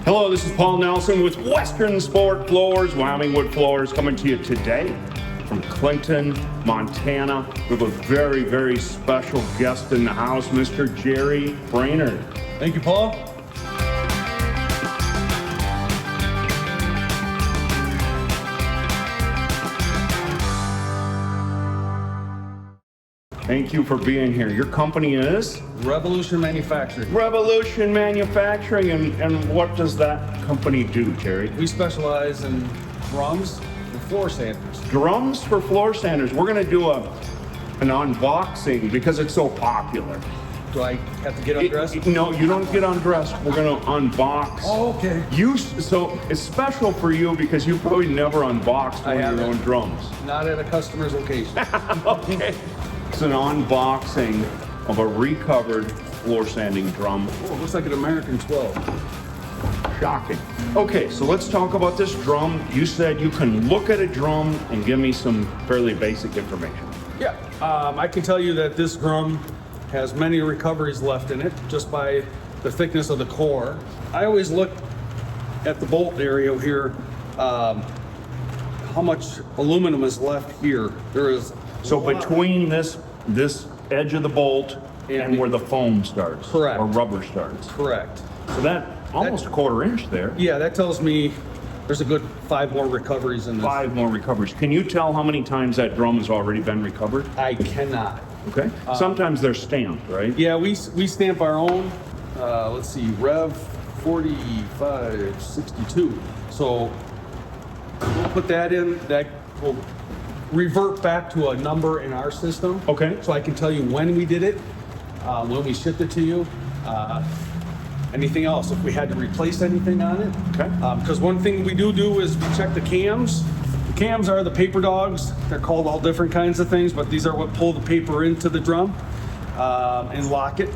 Hello, this is Paul Nelson with Western Sport Floors, Wyoming Wood Floors, coming to you today from Clinton, Montana. We have a very, very special guest in the house, Mr. Jerry Brainerd. Thank you, Paul. Thank you for being here. Your company is? Revolution Manufacturing. Revolution Manufacturing, and what does that company do, Jerry? We specialize in drums for floor sanders. Drums for floor sanders. We're going to do an unboxing because it's so popular. Do I have to get undressed? No, you don't get undressed. We're going to unbox. Oh, okay. So it's special for you because you probably never unboxed one of your own drums. Not at a customer's location. Okay. It's an unboxing of a recovered floor sanding drum. Oh, it looks like an American 12. Shocking. Okay, so let's talk about this drum. You said you can look at a drum and give me some fairly basic information. Yeah, I can tell you that this drum has many recoveries left in it just by the thickness of the core. I always look at the bolt area here, how much aluminum is left here. There is So between this edge of the bolt and where the foam starts. Correct. Or rubber starts. correct. So that almost a quarter inch there. Yeah, that tells me there's a good 5 more recoveries in this. 5 more recoveries. Can you tell how many times that drum has already been recovered? I cannot. Okay. Sometimes they're stamped, right? Yeah, we stamp our own. Let's see, Rev 4562. So we'll put that in. That will revert back to a number in our system. Okay. So I can tell you when we did it, when we shipped it to you. Anything else, if we had to replace anything on it. Okay. Because one thing we do is we check the cams. The cams are the paper dogs. They're called all different kinds of things, but these are what pull the paper into the drum and lock it.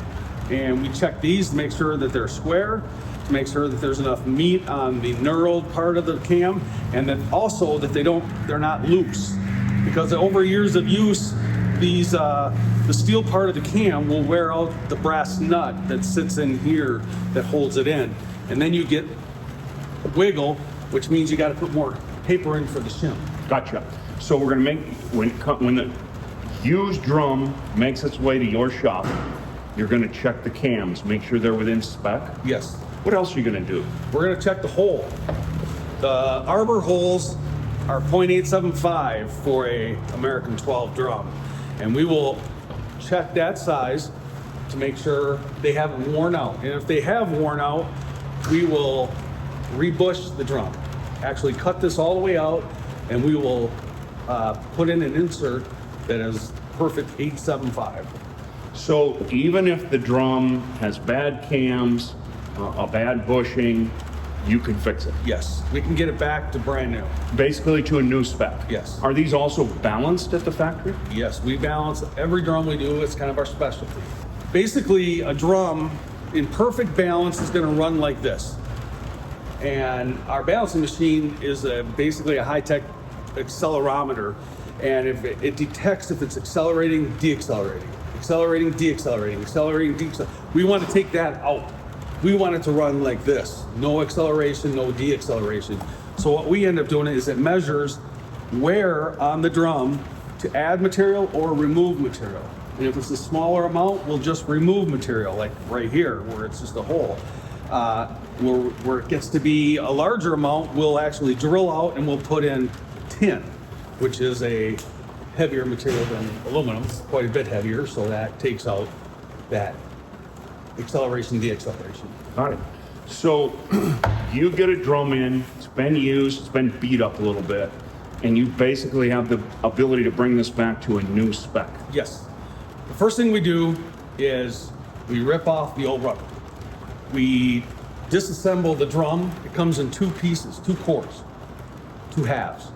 And we check these to make sure that they're square, to make sure that there's enough meat on the knurled part of the cam, and that also that they're not loose. Because over years of use, these the steel part of the cam will wear out the brass nut that sits in here that holds it in, and then you get wiggle, which means you got to put more paper in for the shim. Gotcha. So we're gonna make when the used drum makes its way to your shop, you're gonna check the cams, make sure they're within spec. Yes, What else are you gonna do? we're gonna check the hole. The arbor holes are .875 for a American 12 drum, and we will check that size to make sure they haven't worn out. And if they have worn out, we will rebush the drum. Actually cut this all the way out, and we will put in an insert that is perfect 875. So even if the drum has bad cams, a bad bushing, you can fix it. Yes, we can get it back to brand new. Basically to a new spec. Yes. Are these also balanced at the factory? Yes, we balance every drum we do. It's kind of our specialty. Basically, a drum in perfect balance is going to run like this. And our balancing machine is basically a high-tech accelerometer. And if it detects if it's accelerating, deaccelerating, accelerating, deaccelerating, accelerating, deaccelerating. We want to take that out. We want it to run like this. No acceleration, no deacceleration. So what we end up doing is it measures where on the drum to add material or remove material. And if it's a smaller amount, we'll just remove material, like right here, where it's just a hole. Where it gets to be a larger amount, we'll actually drill out and we'll put in tin, which is a heavier material than aluminum, quite a bit heavier, so that takes out that acceleration, deacceleration. Got it. So you get a drum in, it's been used, it's been beat up a little bit, and you basically have the ability to bring this back to a new spec. Yes. The first thing we do is we rip off the old rubber. We disassemble the drum. It comes in 2 pieces, 2 cores, 2 halves.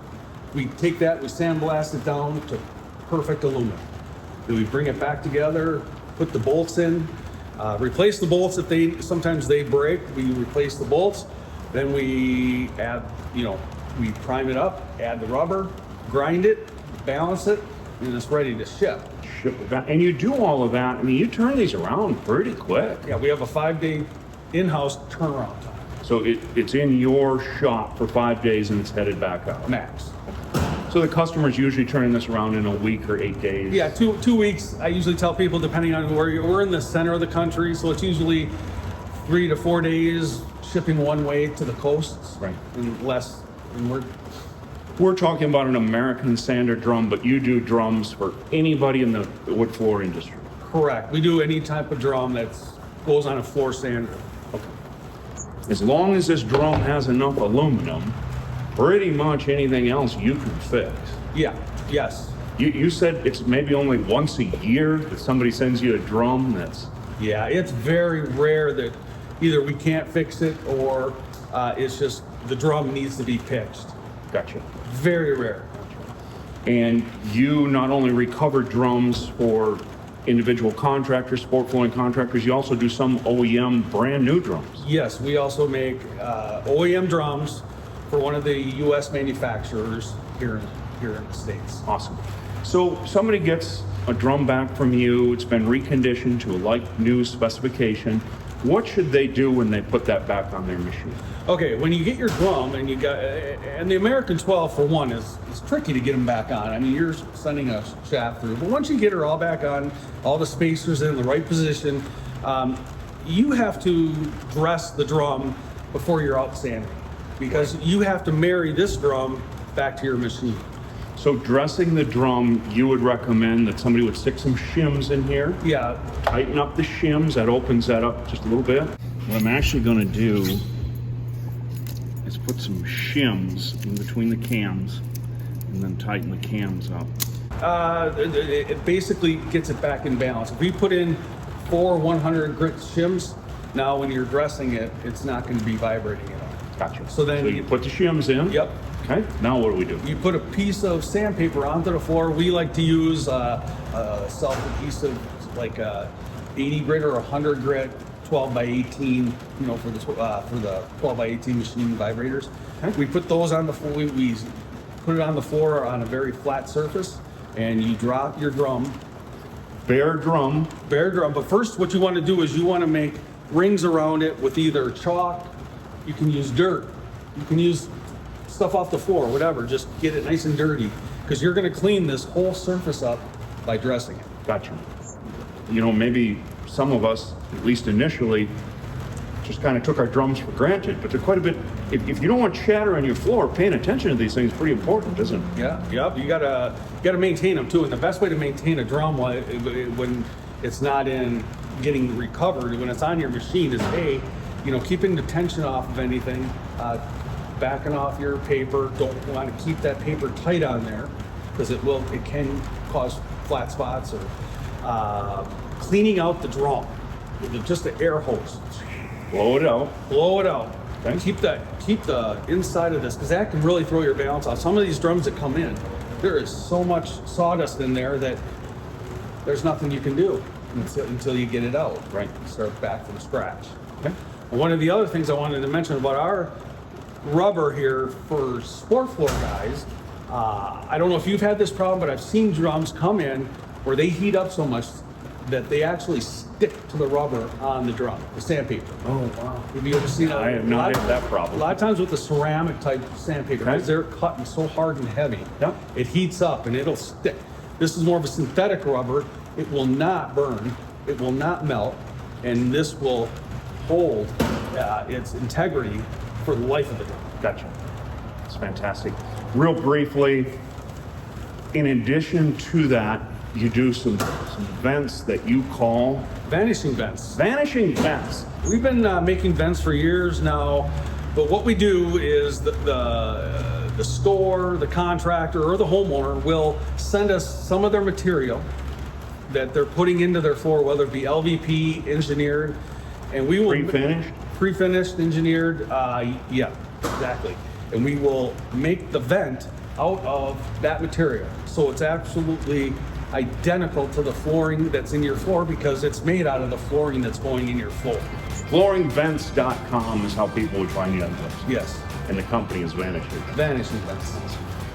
We take that, we sandblast it down to perfect aluminum. Then we bring it back together, put the bolts in, replace the bolts if sometimes they break. We replace the bolts. Then we add, we prime it up, add the rubber, grind it, balance it, and it's ready to ship. And you do all of that. I mean, you turn these around pretty quick. Yeah, we have a 5-day in-house turnaround time. So it's in your shop for 5 days and it's headed back out. max. So the customer's usually turning this around in a week or 8 days. Yeah, two weeks. I usually tell people, depending on where we're in the center of the country, so it's usually 3 to 4 days shipping one way to the coasts. Right. And less, and We're talking about an American sander drum, but you do drums for anybody in the wood floor industry. correct. We do any type of drum that goes on a floor sander. As long as this drum has enough aluminum, pretty much anything else you can fix. Yeah, yes. You said it's maybe only once a year that somebody sends you a drum that's... Yeah, it's very rare that either we can't fix it or it's just the drum needs to be pitched. Gotcha. Very rare. And you not only recover drums for individual contractors, sport flooring contractors, you also do some OEM brand new drums. Yes, we also make OEM drums for one of the U.S. manufacturers here in the States. Awesome. So somebody gets a drum back from you, it's been reconditioned to a like new specification. What should they do when they put that back on their machine? Okay, when you get your drum and the American 12 for one is tricky to get them back on. I mean, you're sending a shaft through, but once you get her all back on, all the spacers in the right position, you have to dress the drum before you're out sanding because you have to marry this drum back to your machine. So dressing the drum, you would recommend that somebody would stick some shims in here, Yeah, tighten up the shims, that opens that up just a little bit. What I'm actually gonna do is put some shims in between the cams and then tighten the cams up. it basically gets it back in balance. If we put in 4 100 grit shims, now when you're dressing it, it's not going to be vibrating at all. Gotcha. So then you put the shims in. Yep. Okay, now what do we do? You put a piece of sandpaper onto the floor. We like to use self-adhesive, like 80 grit or 100 grit, 12 by 18. You know, for the 12 by 18 machine vibrators. Okay. We put those on the floor. We put it on the floor on a very flat surface, and you drop your drum. Bare drum. Bare drum. But first, what you want to do is you want to make rings around it with either chalk. You can use dirt. You can use stuff off the floor, whatever. Just get it nice and dirty because you're going to clean this whole surface up by dressing it. Gotcha. You know, maybe some of us, at least initially, just kind of took our drums for granted, but they're quite a bit, if you don't want chatter on your floor, paying attention to these things is pretty important, isn't it? Yeah, yep. You gotta maintain them too. And the best way to maintain a drum when it's not in getting recovered, when it's on your machine, is keeping the tension off of anything, backing off your paper. Don't want to keep that paper tight on there because it can cause flat spots or cleaning out the drum with just the air hose. Blow it out. Blow it out. Okay. Keep the inside of this because that can really throw your balance off. Some of these drums that come in, there is so much sawdust in there that there's nothing you can do until you get it out. Right. Start back from scratch. Okay. One of the other things I wanted to mention about our rubber here for sport floor guys, I don't know if you've had this problem, but I've seen drums come in where they heat up so much that they actually stick to the rubber on the drum, the sandpaper. Oh, wow. Have you ever seen that? I have not had that problem. A lot of times with the ceramic type sandpaper, Okay. because they're cutting so hard and heavy, Yep. it heats up and it'll stick. This is more of a synthetic rubber. It will not burn, it will not melt, and this will hold its integrity for the life of the drum. Gotcha. It's fantastic. Real briefly, in addition to that, you do some vents that you call Vanishing vents. vanishing vents. We've been making vents for years now, but what we do is the store, the contractor, or the homeowner will send us some of their material that they're putting into their floor, whether it be LVP, engineered, and we will pre-finished, engineered. Yeah, exactly. And we will make the vent out of that material, so it's absolutely identical to the flooring that's in your floor because it's made out of the flooring that's going in your floor. Flooringvents.com is how people would find you on this. Yes, And the company is Vanishing. vanishing vents.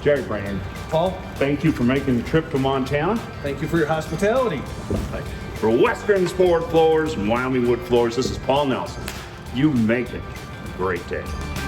Jerry Brainerd, Paul, thank you for making the trip to Montana. thank you for your hospitality. For Western Sport Floors and Wyoming Wood Floors, this is Paul Nelson. You make it. great day.